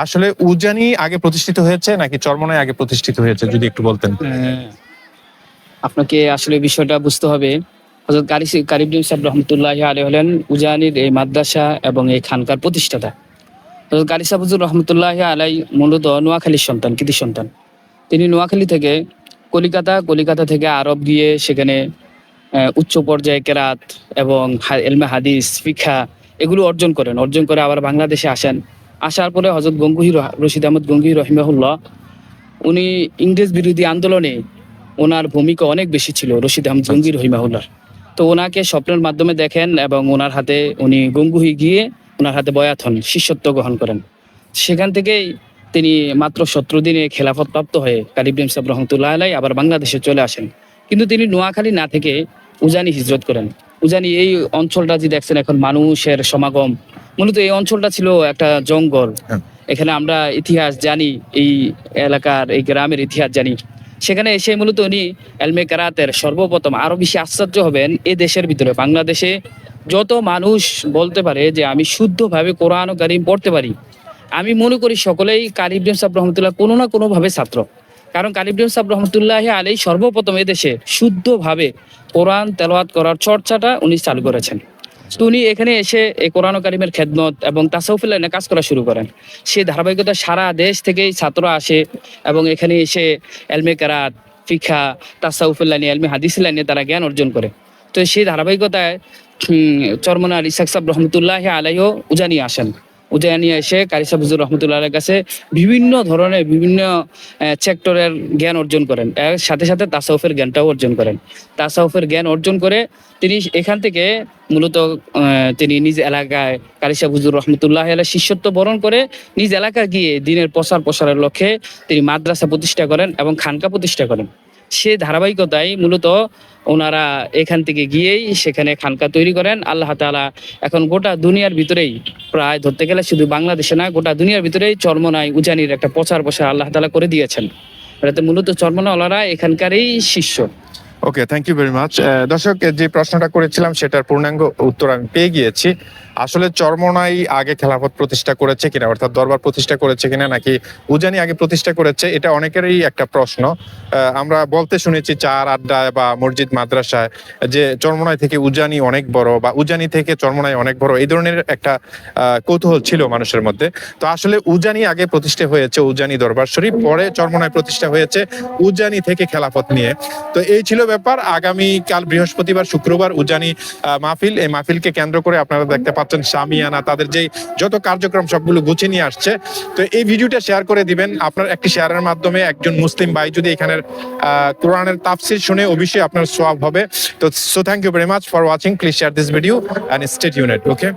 আসলে উজানি আগে প্রতিষ্ঠিত হয়েছে নাকি চরমনাই আগে প্রতিষ্ঠিত হয়েছে, যদি একটু বলতেন। আপনাকে আসলে বিষয়টা বুঝতে হবে। হযরত কারি ইবনে সাদ রহমাতুল্লাহি আলাইহি হলেন উজানির এই মাদ্রাসা এবং এই খানকার প্রতিষ্ঠাতা। হযরত কারি সাহেব হুজুর রহমাতুল্লাহি আলাইহি মূলত নোয়াখালীর সন্তান, কৃতি সন্তান। তিনি নোয়াখালী থেকে কলিকাতা থেকে আরব গিয়ে সেখানে উচ্চ পর্যায়ে কেরাত এবং ইলমে হাদিস, ফিকহা এগুলো অর্জন করে আবার বাংলাদেশে আসেন। আসার পরে হযরত রশিদ আহমদ গঙ্গুহি রহিমাহুল্লাহ উনি ইংরেজ বিরোধী আন্দোলনে ওনার ভূমিকা অনেক বেশি ছিল রশিদ আহমদ গঙ্গুহি রহিমাহুল্লাহর। তো ওনাকে স্বপ্নের মাধ্যমে দেখেন এবং ওনার হাতে উনি গঙ্গুহি গিয়ে ওনার হাতে বয়াত হন, শিষ্যত্ব গ্রহণ করেন। সেখান থেকেই তিনি মাত্র 17 দিনে খেলাফত প্রাপ্ত হয়ে কারি ইবনে সাদ রহমাতুল্লাহি আলাইহি আবার বাংলাদেশে চলে আসেন। কিন্তু তিনি নোয়াখালী না থেকে উজানি হিজরত করেন। উজানি এই অঞ্চলটা যে দেখছেন এখন মানুষের সমাগম, মূলত এই অঞ্চলটা ছিল একটা জঙ্গল। এখানে আমরা ইতিহাস জানি, এই এলাকার এই গ্রামের ইতিহাস জানি। সেখানে এসে মূলত উনি এলমে কেরাতের সর্বপ্রথম, আরো বেশি আশ্চর্য হবেন, এ দেশের ভিতরে বাংলাদেশে যত মানুষ বলতে পারে যে আমি শুদ্ধভাবে কোরআন ও কারীম পড়তে পারি, আমি মনে করি সকলেই কারি ইবনে সাদ রহমাতুল্লাহ কোনো না কোনো ভাবে ছাত্র। কারণ কারি ইবনে সাদ রহমাতুল্লাহি আলাইহি সর্বপ্রথম এদেশে শুদ্ধভাবে কোরআন তেলাওয়াত করার চর্চাটা উনি চালু করেছেন। তো উনি এখানে এসে এই কোরআন ও কারীমের খেদমত এবং তাসাউফের লাইনে কাজ করা শুরু করেন। সেই ধারাবাহিকতা সারা দেশ থেকেই ছাত্ররা আসে এবং এখানে এসে এলমে কেরাত, ফিকহা, তাসাউফের লাইনে, এলমে হাদিসের লাইনে তারা জ্ঞান অর্জন করে। তো সেই ধারাবাহিকতায় চরমনার ইসাক সাহেব রহমতুল্লাহি আলাইহিও উজানি আসেন। উজানি এসে কারি সাহেব হুজুর রহমতুল্লাহির কাছে বিভিন্ন ধরনের বিভিন্ন সেক্টরের জ্ঞান অর্জন করেন। এর সাথে সাথে তাসাউফের জ্ঞানটাও অর্জন করেন। তাসাউফের জ্ঞান অর্জন করে তিনি এখান থেকে মূলত তিনি নিজ এলাকায় কারি সাহেব হুজুর রহমতুল্লাহি আলাইহি শিষ্যত্ব বরণ করে নিজ এলাকায় গিয়ে দ্বীনের প্রসারের লক্ষ্যে তিনি মাদ্রাসা প্রতিষ্ঠা করেন এবং খানকা প্রতিষ্ঠা করেন। সে ধারাবাহিকতায় মূলত ওনারা এখান থেকে গিয়েই সেখানে খানকা তৈরি করেন। আল্লাহ তাআলা এখন গোটা দুনিয়ার ভিতরেই, প্রায় ধরতে গেলে শুধু বাংলাদেশে না, গোটা দুনিয়ার ভিতরেই চরমনাই উজানির একটা প্রচার আল্লাহ তাআলা করে দিয়েছেন। এটাতে মূলত চরমনাওয়ালারা এখানকারই শিষ্য। ওকে, থ্যাংক ইউ ভেরি মাচ। দর্শক, যে প্রশ্নটা করেছিলাম সেটার পূর্ণাঙ্গ উত্তর আমি পেয়ে গিয়েছি। আসলে চরমনাই আগে খেলাফত প্রতিষ্ঠা করেছে কিনা, অর্থাৎ দরবার প্রতিষ্ঠা করেছে কিনা, নাকি উজানি আগে প্রতিষ্ঠা করেছে, এটা অনেকেরই একটা প্রশ্ন। আমরা বলতে শুনেছি চার আড্ডায় বা মসজিদ মাদ্রাসায় যে চরমনাই থেকে উজানি অনেক বড় বা উজানি থেকে চরমনাই অনেক বড়, এই ধরনের একটা কৌতূহল ছিল মানুষের মধ্যে। তো আসলে উজানি আগে প্রতিষ্ঠা হয়েছে উজানি দরবার শরীফ, পরে চরমনাই প্রতিষ্ঠা হয়েছে উজানি থেকে খেলাফত নিয়ে। তো এই ছিল ব্যাপার। আগামী কাল বৃহস্পতিবার, শুক্রবার উজানি মাহফিল, এই মাহফিলকে কেন্দ্র করে আপনারা দেখতে পাচ্ছেন শামিয়ানা, তাদের যে যত কার্যক্রম সবগুলো গুছিয়ে নিয়ে আসছে। তো এই ভিডিওটা শেয়ার করে দিবেন। আপনার একটি শেয়ারের মাধ্যমে একজন মুসলিম ভাই যদি এখানের কোরআনের তাফসির শুনে, অবশ্যই আপনার সওয়াব হবে। তো so thank you very much for watching. Please share this video and stay tuned. Okay.